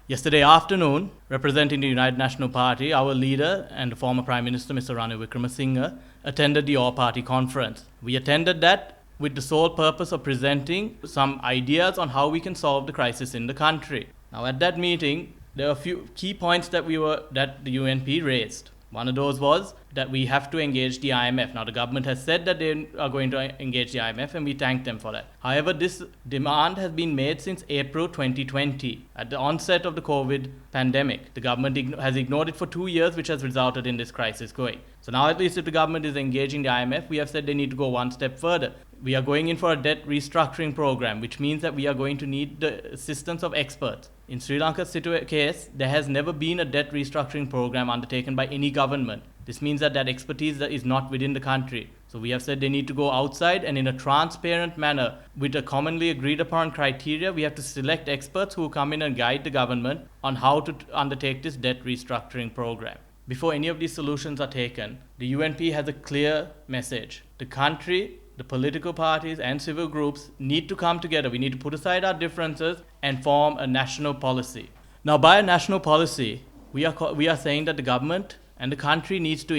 Yesterday afternoon, representing the United National Party, our leader and the former Prime Minister, Mr. Ranil Wickremesinghe, attended the all-party conference. We attended that with the sole purpose of presenting some ideas on how we can solve the crisis in the country. Now, at that meeting, there were a few key points that the UNP raised. One of those was that we have to engage the IMF. Now, the government has said that they are going to engage the IMF, and we thank them for that. However, this demand has been made since April 2020, at the onset of the COVID pandemic. The government has ignored it for 2 years, which has resulted in this crisis going. So now, at least if the government is engaging the IMF, we have said they need to go one step further. We are going in for a debt restructuring program, which means that we are going to need the assistance of experts. In Sri Lanka's case, there has never been a debt restructuring program undertaken by any government. This means that expertise is not within the country. So we have said they need to go outside, and in a transparent manner, with a commonly agreed upon criteria, we have to select experts who come in and guide the government on how to undertake this debt restructuring program. Before any of these solutions are taken, the UNP has a clear message. The country, the political parties and civil groups need to come together. We need to put aside our differences and form a national policy. Now, by a national policy, we are saying that the government and the country needs to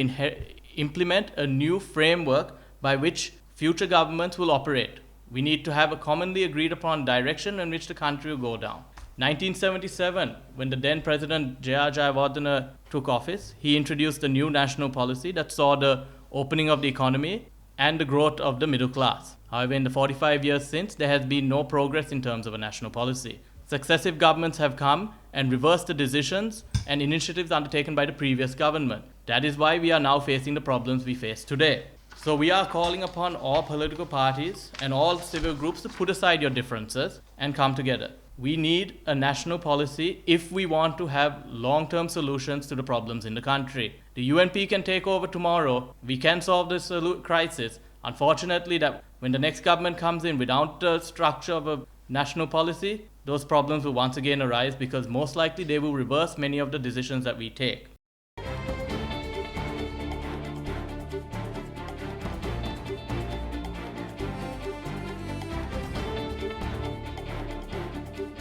implement a new framework by which future governments will operate. We need to have a commonly agreed upon direction in which the country will go down. 1977, when the then President J.R. Jayawardena took office, he introduced a new national policy that saw the opening of the economy and the growth of the middle class. However, in the 45 years since, there has been no progress in terms of a national policy. Successive governments have come and reversed the decisions and initiatives undertaken by the previous government. That is why we are now facing the problems we face today. So we are calling upon all political parties and all civil groups to put aside your differences and come together. We need a national policy if we want to have long-term solutions to the problems in the country. The UNP can take over tomorrow. We can solve this crisis. Unfortunately, that when the next government comes in without the structure of a national policy, those problems will once again arise, because most likely they will reverse many of the decisions that we take.